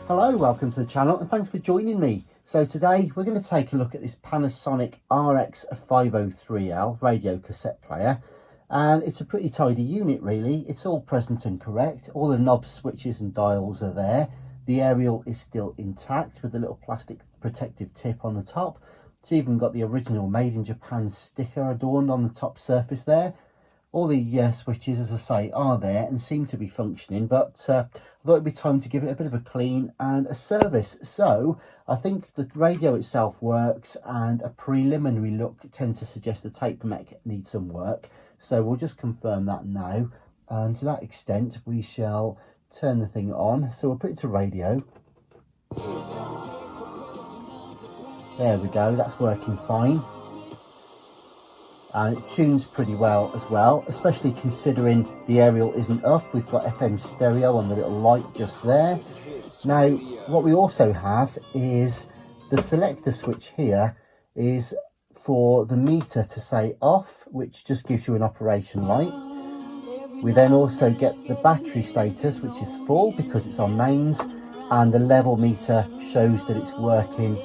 Hello, welcome to the channel and thanks for joining me. So today we're going to take a look at this Panasonic RX5030L radio cassette player, and it's a pretty tidy unit really. It's all present and correct. All the knobs, switches and dials are there. The aerial is still intact with a little plastic protective tip on the top. It's even got the original Made in Japan sticker adorned on the top surface there. All the switches, as I say, are there and seem to be functioning, but I thought it'd be time to give it a bit of a clean and a service. So I think the radio itself works, and a preliminary look tends to suggest the tape mech needs some work. So we'll just confirm that now, and to that extent we shall turn the thing on. So we'll put it to radio. There we go, that's working fine. And it tunes pretty well as well, especially considering the aerial isn't up. We've got FM stereo on the little light just there. Now, what we also have is the selector switch here is for the meter to say off, which just gives you an operation light. We then also get the battery status, which is full because it's on mains, and the level meter shows that it's working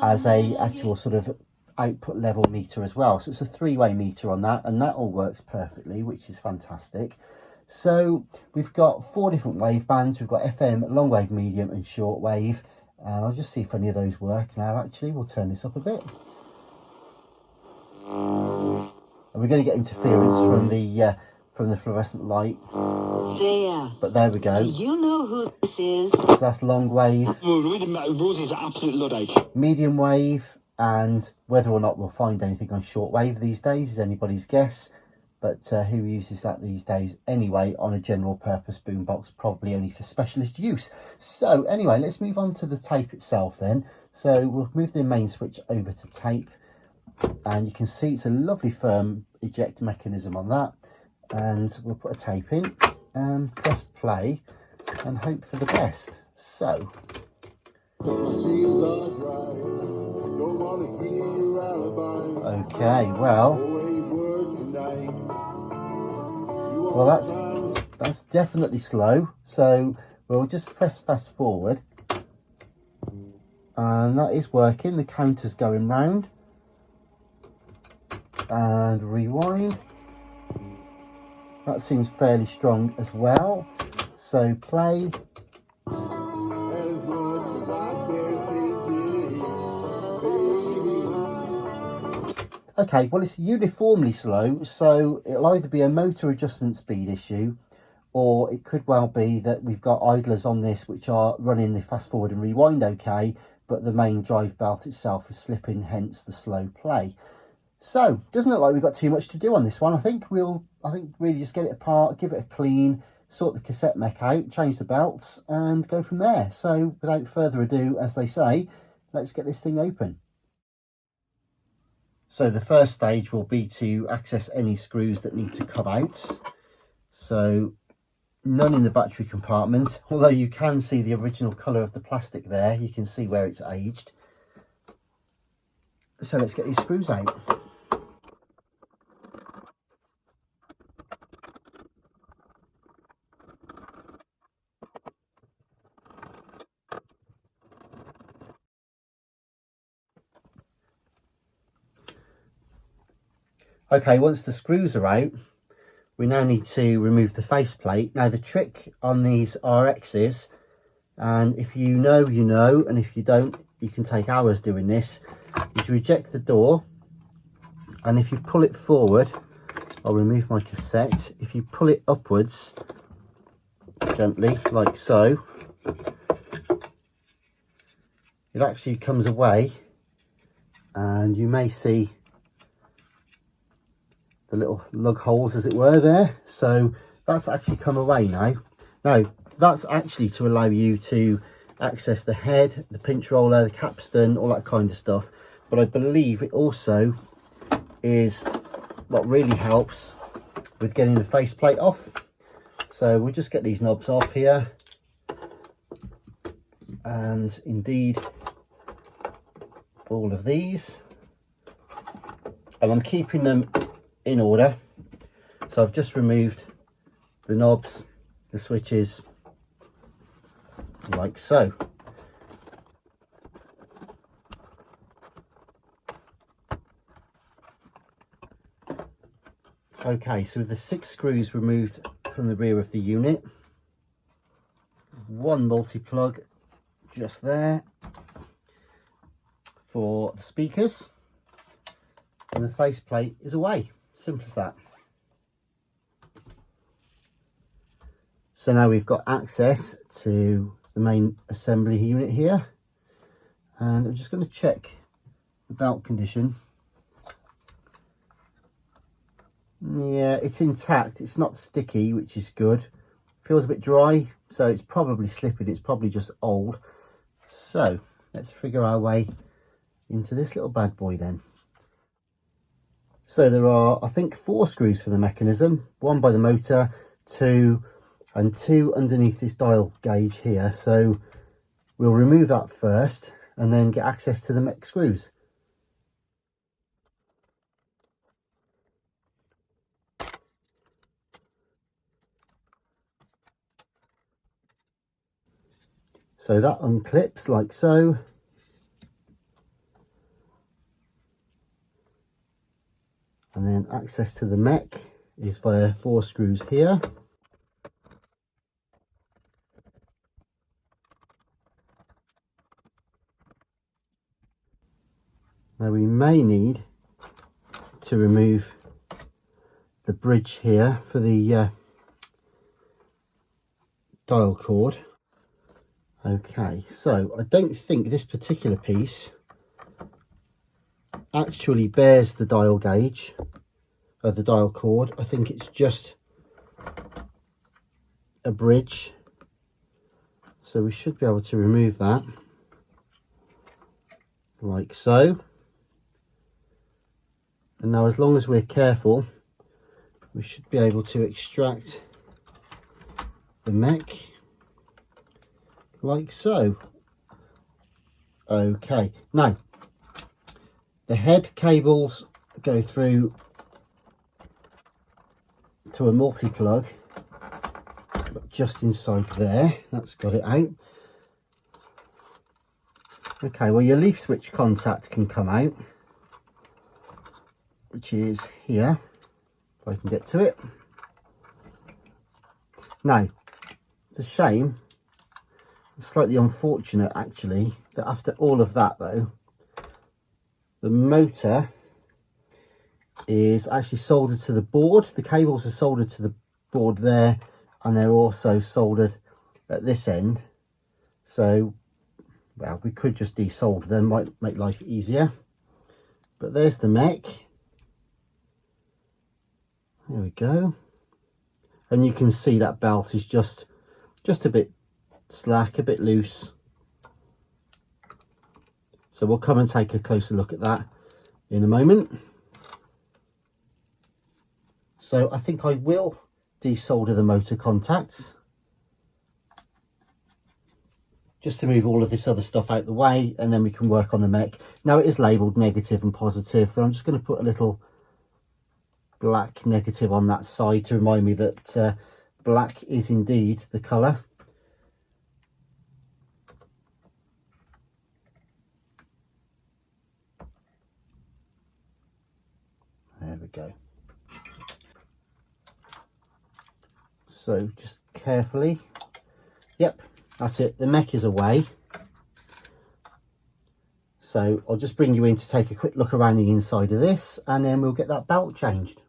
as a actual sort of output level meter as well. So it's a three-way meter on that, and that all works perfectly, which is fantastic. So we've got 4 different wave bands. We've got FM, long wave, medium and short wave, and I'll just see if any of those work now. Actually, we'll turn this up a bit, and we're going to get interference from the fluorescent light. But there we go. You know who this is. So that's long wave, Rosie's an absolute luddite. medium wave, and whether or not we'll find anything on shortwave these days is anybody's guess, but who uses that these days anyway on a general purpose boombox? Probably only for specialist use. So anyway, let's move on to the tape itself then. So we'll move the main switch over to tape, and you can see it's a lovely firm eject mechanism on that, and we'll put a tape in and press play and hope for the best. So okay, well that's definitely slow, so we'll just press fast forward, and that is working. The counter's going round, and rewind. That seems fairly strong as well, so play. Okay, well, it's uniformly slow, so it'll either be a motor adjustment speed issue, or it could well be that we've got idlers on this which are running the fast forward and rewind okay, but the main drive belt itself is slipping, hence the slow play. So doesn't look like we've got too much to do on this one. I think really just get it apart, give it a clean, sort the cassette mech out, change the belts and go from there. So without further ado, as they say, let's get this thing open. So the first stage will be to access any screws that need to come out. So none in the battery compartment, although you can see the original colour of the plastic there. You can see where it's aged. So let's get these screws out. Okay, once the screws are out, we now need to remove the faceplate. Now the trick on these RXs, and if you know, you know, and if you don't, you can take hours doing this, is you eject the door, and if you pull it forward, I'll remove my cassette, if you pull it upwards, gently, like so, it actually comes away, and you may see the little lug holes, as it were, there. So that's actually come away now. Now that's actually to allow you to access the head, the pinch roller, the capstan, all that kind of stuff. But I believe it also is what really helps with getting the faceplate off. So we'll just get these knobs off here, and indeed all of these, and I'm keeping them in order. So I've just removed the knobs, the switches, like so. Okay, so with the 6 screws removed from the rear of the unit, 1 multi-plug just there for the speakers, and the faceplate is away. Simple as that. So now we've got access to the main assembly unit here, and I'm just going to check the belt condition. Yeah, it's intact, it's not sticky, which is good. Feels a bit dry, so it's probably slipping, it's probably just old. So let's figure our way into this little bad boy then. So there are, I think, 4 screws for the mechanism, 1 by the motor, 2 and 2 underneath this dial gauge here. So we'll remove that first and then get access to the mech screws. So that unclips like so. And then access to the mech is via 4 screws here. Now we may need to remove the bridge here for the dial cord. Okay, so I don't think this particular piece actually bears the dial gauge or the dial cord. I think it's just a bridge, so we should be able to remove that like so. And now, as long as we're careful, we should be able to extract the mech like so. Okay, now the head cables go through to a multi-plug just inside there. That's got it out. Okay, well, your leaf switch contact can come out, which is here, if I can get to it. Now, it's a shame, it's slightly unfortunate actually, that after all of that though, the motor is actually soldered to the board. The cables are soldered to the board there, and they're also soldered at this end. So, well, we could just desolder them, might make life easier. But there's the mech. There we go. And you can see that belt is just a bit slack, a bit loose. So we'll come and take a closer look at that in a moment. So I think I will desolder the motor contacts, just to move all of this other stuff out the way, and then we can work on the mech. Now it is labelled negative and positive, but I'm just going to put a little black negative on that side to remind me that black is indeed the colour. There we go. So just carefully, yep, that's it, the mech is away. So I'll just bring you in to take a quick look around the inside of this, and then we'll get that belt changed.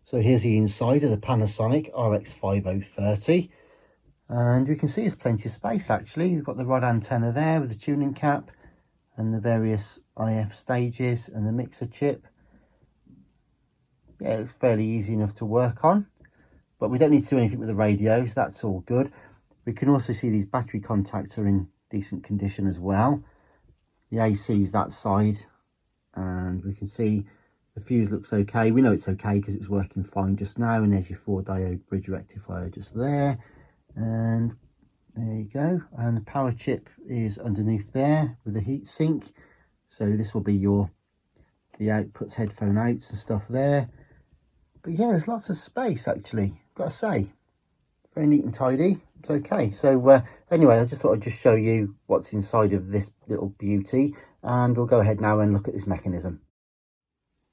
So here's the inside of the Panasonic RX5030, and you can see there's plenty of space actually. You've got the rod antenna there with the tuning cap and the various IF stages and the mixer chip. Yeah, it's fairly easy enough to work on, but we don't need to do anything with the radios, that's all good. We can also see these battery contacts are in decent condition as well. The AC is that side, and we can see the fuse looks okay. We know it's okay because it was working fine just now, and there's your 4-diode bridge rectifier just there, and there you go. And the power chip is underneath there with the heat sink, so this will be the outputs, headphone outs and stuff there. But yeah, there's lots of space actually, got to say. Very neat and tidy. It's okay. So anyway, I just thought I'd just show you what's inside of this little beauty, and we'll go ahead now and look at this mechanism.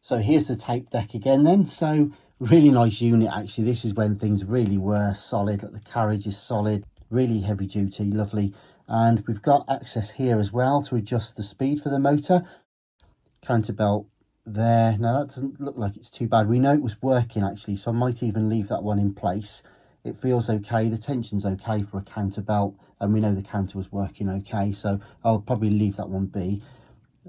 So here's the tape deck again then. So Really nice unit actually. This is when things really were solid. Like the carriage is solid, really heavy duty, lovely. And we've got access here as well to adjust the speed for the motor. Counterbelt there. Now that doesn't look like it's too bad. We know it was working actually, so I might even leave that one in place. It feels okay, the tension's okay for a counterbelt, and we know the counter was working okay, so I'll probably leave that one be.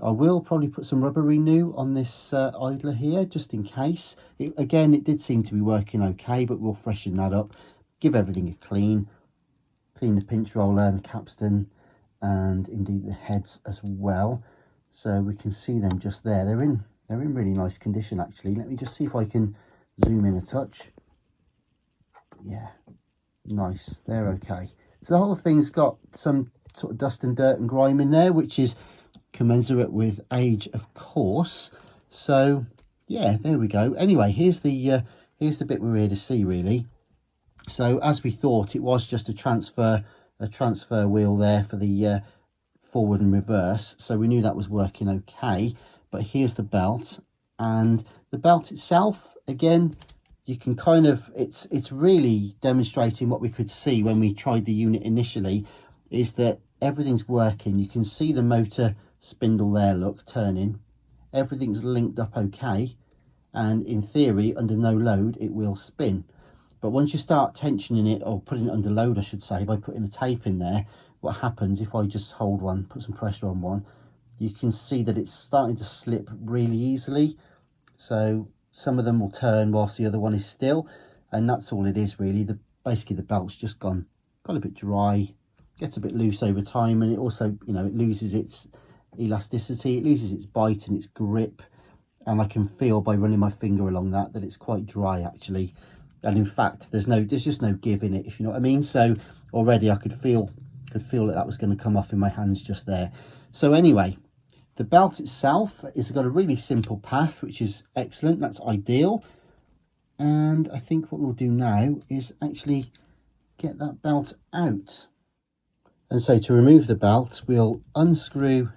I will probably put some rubber renew on this idler here, just in case. Again, it did seem to be working okay, but we'll freshen that up, give everything a clean the pinch roller and the capstan, and indeed the heads as well, so we can see them just there. They're in really nice condition actually. Let me just see if I can zoom in a touch. Yeah, nice, they're okay. So the whole thing's got some sort of dust and dirt and grime in there, which is commensurate with age, of course. So yeah, there we go. Anyway, here's the bit we're here to see really. So as we thought, it was just a transfer wheel there for the forward and reverse, so we knew that was working okay. But here's the belt, and the belt itself, again, you can kind of, it's really demonstrating what we could see when we tried the unit initially, is that everything's working. You can see the motor spindle there, look, turning. Everything's linked up okay, and in theory, under no load, it will spin. But once you start tensioning it, or putting it under load, I should say, by putting a tape in there, what happens, if I just hold one, put some pressure on one, you can see that it's starting to slip really easily. So some of them will turn whilst the other one is still, and that's all it is really. Basically the belt's just got a bit dry, gets a bit loose over time, and it also, you know, it loses its elasticity, it loses its bite and its grip, and I can feel by running my finger along that it's quite dry actually. And in fact, there's just no give in it, if you know what I mean. So already I could feel that was going to come off in my hands just there. So anyway, the belt itself has got a really simple path, which is excellent. That's ideal. And I think what we'll do now is actually get that belt out. And so to remove the belt, we'll unscrew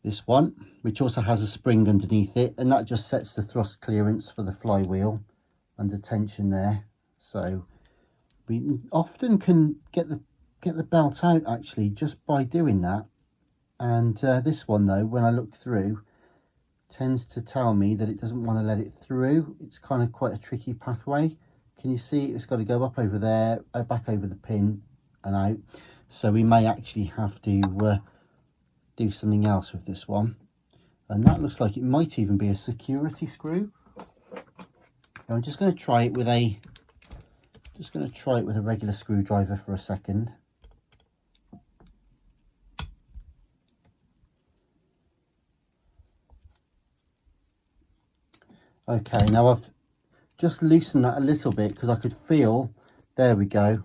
this one, which also has a spring underneath it, and that just sets the thrust clearance for the flywheel under tension there. So we often can get the belt out actually just by doing that. And this one though, when I look through, tends to tell me that it doesn't want to let it through. It's kind of quite a tricky pathway. Can you see it's got to go up over there, back over the pin and out. So we may actually have to do something else with this one. And that looks like it might even be a security screw. I'm just going to try it with a regular screwdriver for a second. Okay, now I've just loosened that a little bit because I could feel, there we go,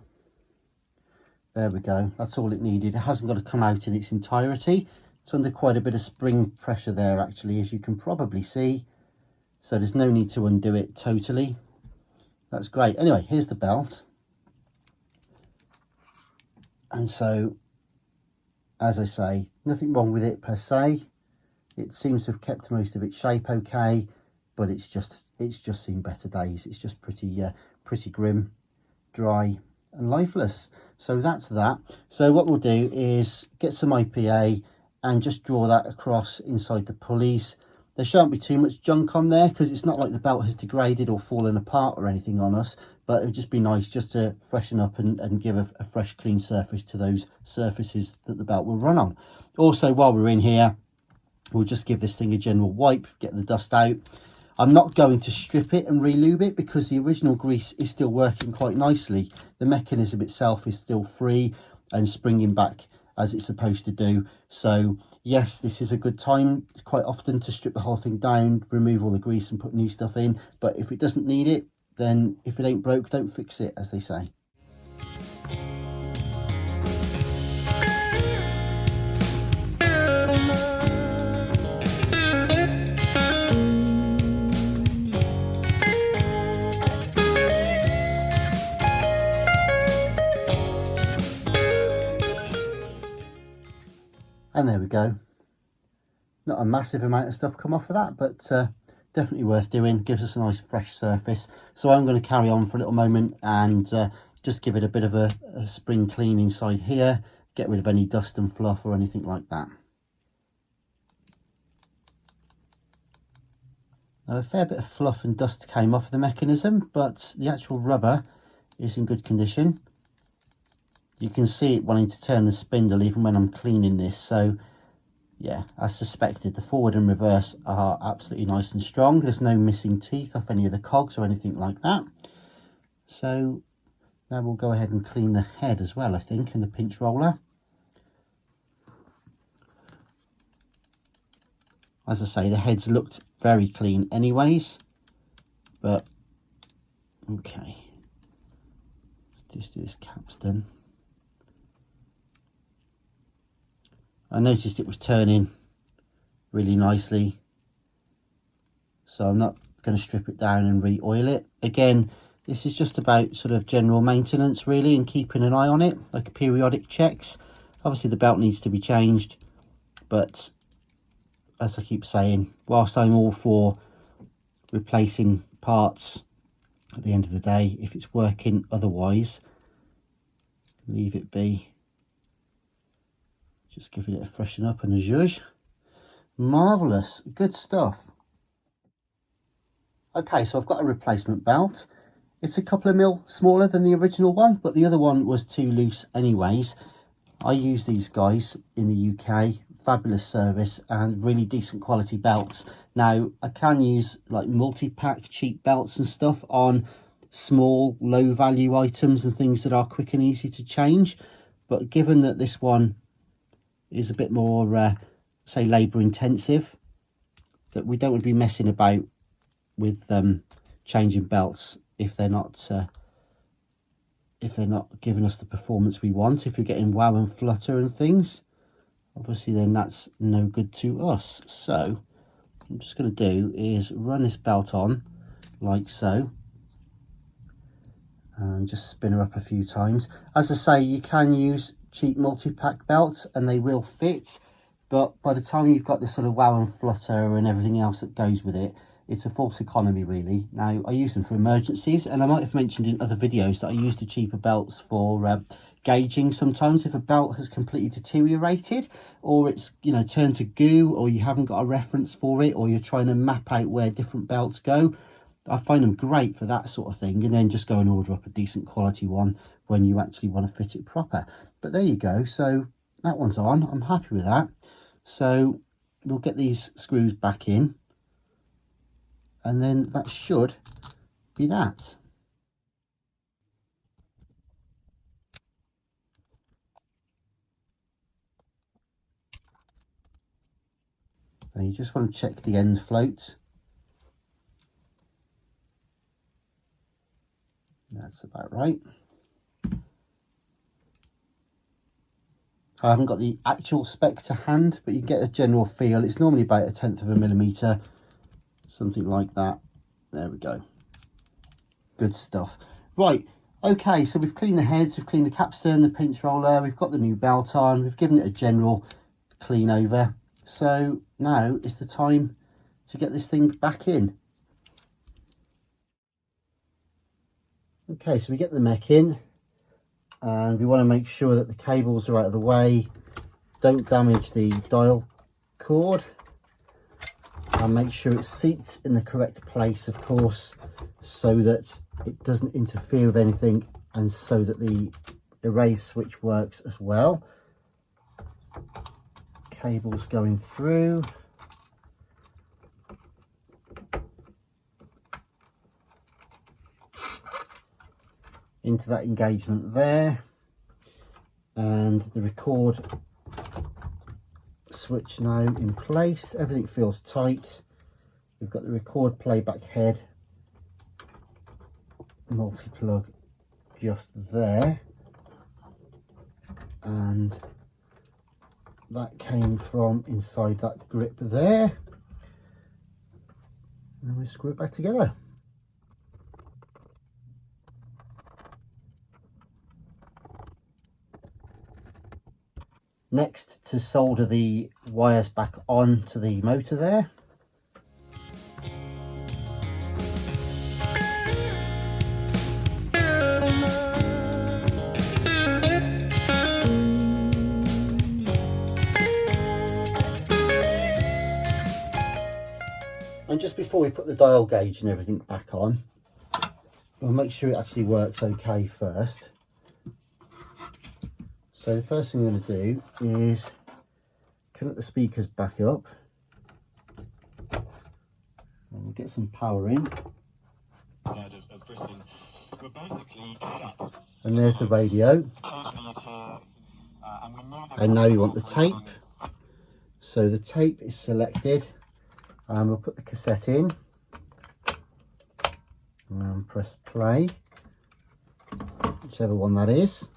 that's all it needed. It hasn't got to come out in its entirety. It's under quite a bit of spring pressure there actually, as you can probably see, so there's no need to undo it totally. That's great. Anyway, here's the belt, and so as I say, nothing wrong with it per se. It seems to have kept most of its shape okay, but it's just seen better days. It's just pretty grim, dry and lifeless. So that's that. So what we'll do is get some IPA and just draw that across inside the pulleys. There shan't be too much junk on there because it's not like the belt has degraded or fallen apart or anything on us, but it would just be nice just to freshen up and give a fresh clean surface to those surfaces that the belt will run on. Also, while we're in here, we'll just give this thing a general wipe, get the dust out. I'm not going to strip it and re-lube it because the original grease is still working quite nicely. The mechanism itself is still free and springing back as it's supposed to do. So yes, this is a good time quite often to strip the whole thing down, remove all the grease and put new stuff in. But if it doesn't need it, then if it ain't broke, don't fix it, as they say. And there we go. Not a massive amount of stuff come off of that, but definitely worth doing. Gives us a nice fresh surface. So I'm going to carry on for a little moment and just give it a bit of a spring clean inside here, get rid of any dust and fluff or anything like that. Now, a fair bit of fluff and dust came off the mechanism, but the actual rubber is in good condition. You can see it wanting to turn the spindle even when I'm cleaning this. So yeah, as suspected, the forward and reverse are absolutely nice and strong. There's no missing teeth off any of the cogs or anything like that. So now we'll go ahead and clean the head as well, I think, in the pinch roller. As I say, the heads looked very clean anyways, but okay. Let's just do this capstan. I noticed it was turning really nicely, so I'm not going to strip it down and re-oil it. Again, this is just about sort of general maintenance really, and keeping an eye on it, like periodic checks. Obviously the belt needs to be changed, but as I keep saying, whilst I'm all for replacing parts, at the end of the day, if it's working otherwise, leave it be. Just giving it a freshen up and a zhuzh. Marvellous, good stuff. Okay, so I've got a replacement belt. It's a couple of mil smaller than the original one, but the other one was too loose anyways. I use these guys in the UK, fabulous service and really decent quality belts. Now, I can use like multi-pack cheap belts and stuff on small, low value items and things that are quick and easy to change. But given that this one is a bit more, say, labour intensive, that we don't want to be messing about with changing belts if they're not giving us the performance we want. If you're getting wow and flutter and things, obviously then that's no good to us. So what I'm just going to do is run this belt on like so and just spin her up a few times. As I say, you can use cheap multi-pack belts and they will fit, but by the time you've got this sort of wow and flutter and everything else that goes with it, it's a false economy really. Now, I use them for emergencies, and I might have mentioned in other videos that I use the cheaper belts for gauging sometimes if a belt has completely deteriorated, or it's, you know, turned to goo, or you haven't got a reference for it, or you're trying to map out where different belts go. I find them great for that sort of thing, and then just go and order up a decent quality one when you actually want to fit it proper. But there you go, so that one's on. I'm happy with that. So we'll get these screws back in, and then that should be that. And you just want to check the end float. That's about right. I haven't got the actual spec to hand, but you get a general feel. It's normally about 1/10 of a millimetre, something like that. There we go. Good stuff. Right, okay, so we've cleaned the heads, we've cleaned the capstan, the pinch roller, we've got the new belt on, we've given it a general clean over. So now is the time to get this thing back in. Okay, so we get the mech in, and we want to make sure that the cables are out of the way, don't damage the dial cord, and make sure it seats in the correct place, of course, so that it doesn't interfere with anything, and so that the erase switch works as well. Cables going through. Into that engagement there, and the record switch now in place. Everything feels tight. We've got the record playback head multi-plug just there, and that came from inside that grip there, and then we screw it back together. Next, to solder the wires back on to the motor there. before we put the dial gauge and everything back on, we'll make sure it actually works okay first. So the first thing I'm going to do is connect the speakers back up. And we'll get some power in. And there's the radio. And now you want the tape. So the tape is selected, and we'll put the cassette in and press play, whichever one that is.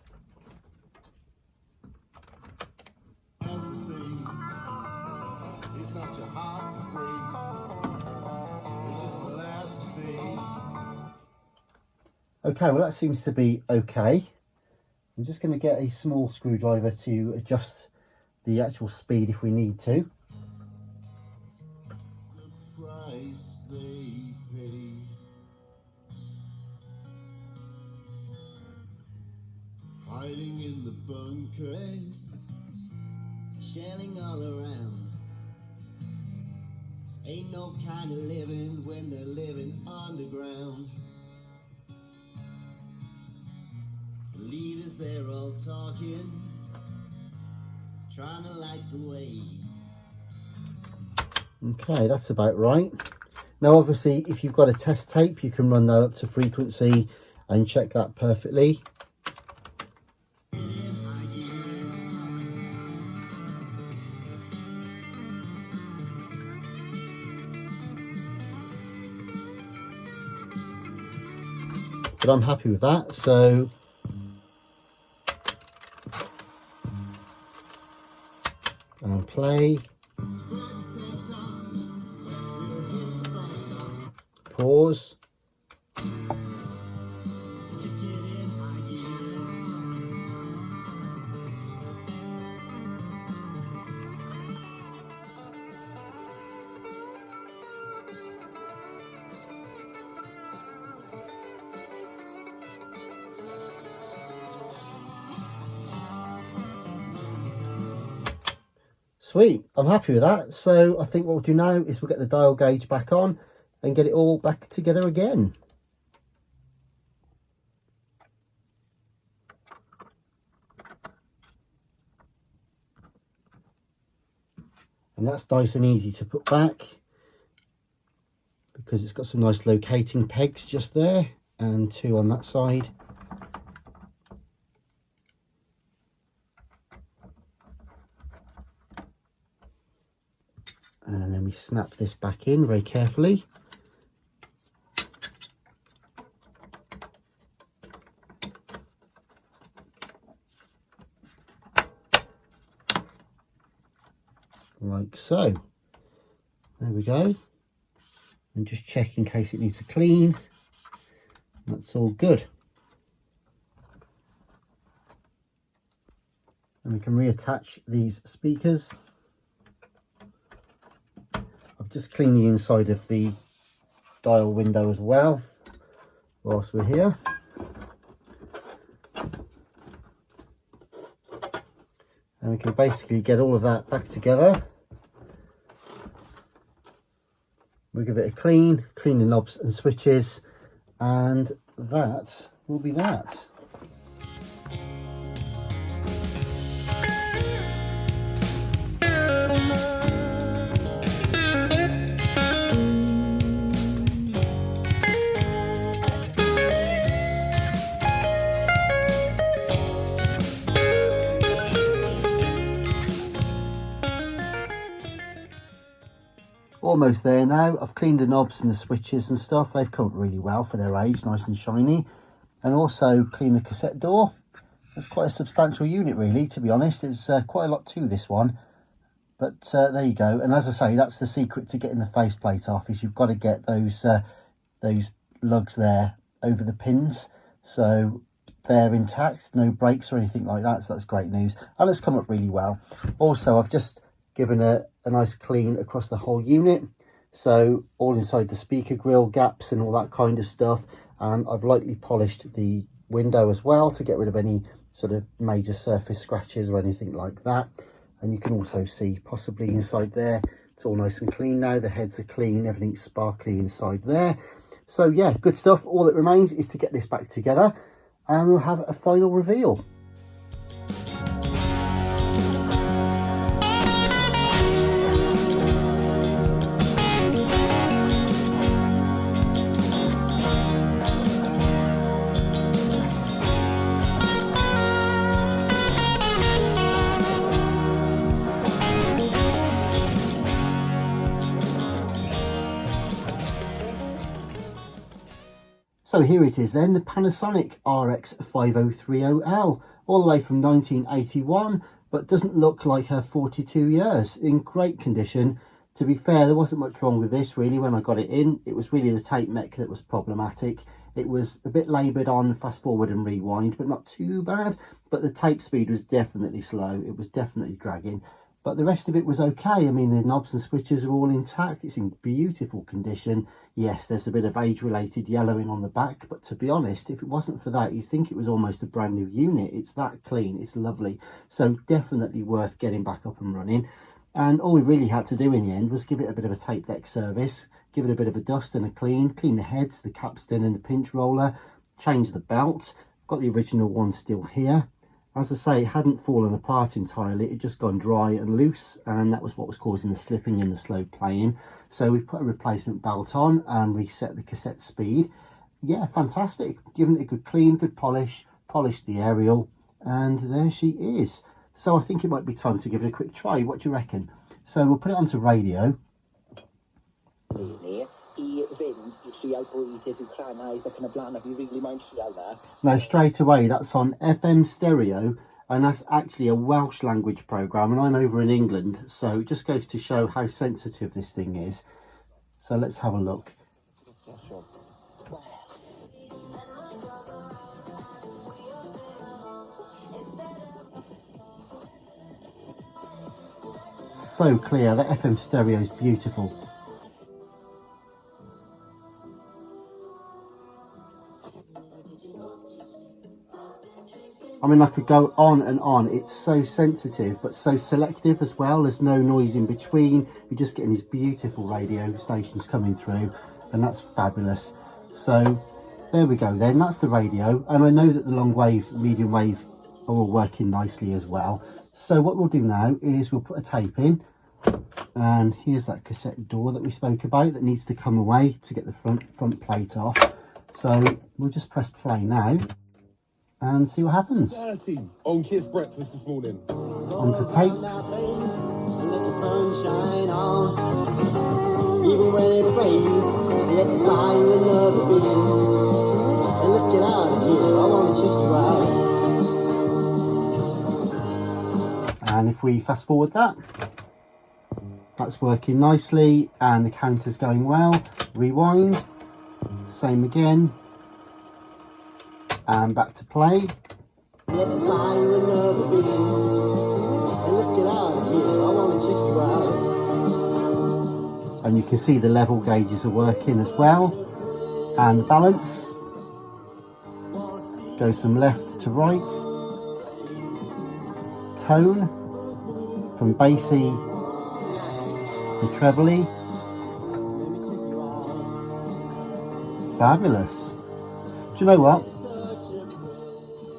Okay, well that seems to be okay. I'm just going to get a small screwdriver to adjust the actual speed if we need to. The price they pay. Hiding in the bunkers, shelling all around. Ain't no kind of living when they're living underground. Leaders, they're all talking, trying to light the way. Okay, that's about right. Now obviously if you've got a test tape, you can run that up to frequency and check that perfectly. But I'm happy with that, so and play, pause, sweet, I'm happy with that. So I think what we'll do now is we'll get the dial gauge back on and get it all back together again. And that's nice and easy to put back because it's got some nice locating pegs just there and two on that side. And then we snap this back in very carefully. Like so. There we go. And just check in case it needs to clean. That's all good. And we can reattach these speakers. I've just cleaned the inside of the dial window as well whilst we're here. And we can basically get all of that back together. We'll give it a clean the knobs and switches, and that will be that. Almost there now. I've cleaned the knobs and the switches and stuff. They've come up really well for their age, nice and shiny. And also cleaned the cassette door. It's quite a substantial unit really, to be honest. There's quite a lot to this one. But there you go. And as I say, that's the secret to getting the faceplate off, is you've got to get those lugs there over the pins. So they're intact, no breaks or anything like that. So that's great news. And it's come up really well. Also, I've just given a nice clean across the whole unit, so all inside the speaker grill gaps and all that kind of stuff, and I've lightly polished the window as well to get rid of any sort of major surface scratches or anything like that. And you can also see possibly inside there It's all nice and clean now. The heads are clean, everything's sparkly inside there. So yeah, good stuff. All that remains is to get this back together and we'll have a final reveal. So here it is then, the Panasonic RX5030L, all the way from 1981, but doesn't look like her 42 years, in great condition. To be fair, there wasn't much wrong with this really when I got it in. It was really the tape mech that was problematic. It was a bit laboured on fast forward and rewind, but not too bad. But the tape speed was definitely slow. It was definitely dragging. But the rest of it was okay. I mean, the knobs and switches are all intact. It's in beautiful condition. Yes, there's a bit of age-related yellowing on the back, but to be honest, if it wasn't for that, you'd think it was almost a brand new unit. It's that clean. It's lovely. So definitely worth getting back up and running. And all we really had to do in the end was give it a bit of a tape deck service, give it a bit of a dust and a clean the heads, the capstan and the pinch roller, change the belt. Got the original one still here. As I say, it hadn't fallen apart entirely, it had just gone dry and loose, and that was what was causing the slipping and the slow playing. So we put a replacement belt on and reset the cassette speed. Yeah, fantastic. Given it a good clean, good polish, polished the aerial, and there she is. So I think it might be time to give it a quick try. What do you reckon? So we'll put it onto radio. Now straight away that's on FM stereo, and that's actually a Welsh language programme, and I'm over in England, so it just goes to show how sensitive this thing is. So let's have a look. So clear, that FM stereo is beautiful. I mean, I could go on and on. It's so sensitive, but so selective as well. There's no noise in between. You're just getting these beautiful radio stations coming through, and that's fabulous. So there we go then, that's the radio. And I know that the long wave, medium wave are all working nicely as well. So what we'll do now is we'll put a tape in, and here's that cassette door that we spoke about that needs to come away to get the front plate off. So we'll just press play now and see what happens. On Kiss Breakfast this morning. Onto tape. Even when it rains, let me buy you another beer. And let's get out of here. I want to just ride. And if we fast forward that, that's working nicely and the counter's going well. Rewind, same again, and back to play. Let me buy you another beer. And let's get out of here. I want to just ride. And you can see the level gauges are working as well, and the balance goes from left to right. Tone from bassy to trebly. Fabulous. Do you know what?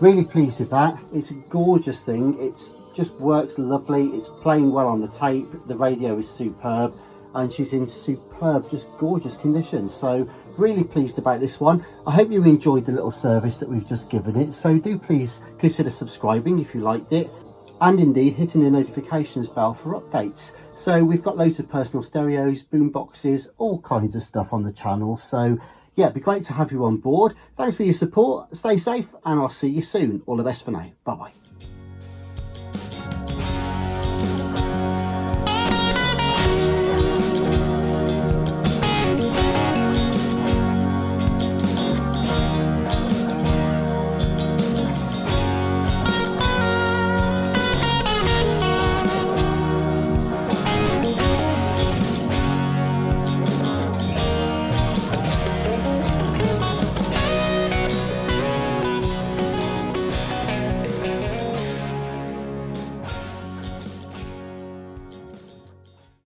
Really pleased with that. It's a gorgeous thing. It's just works lovely. It's playing well on the tape. The radio is superb, and she's in superb, just gorgeous condition. So really pleased about this one. I hope you enjoyed the little service that we've just given it. So do please consider subscribing if you liked it, and indeed hitting the notifications bell for updates. So we've got loads of personal stereos, boom boxes, all kinds of stuff on the channel. So yeah, it'd be great to have you on board. Thanks for your support. Stay safe, and I'll see you soon. All the best for now. Bye bye.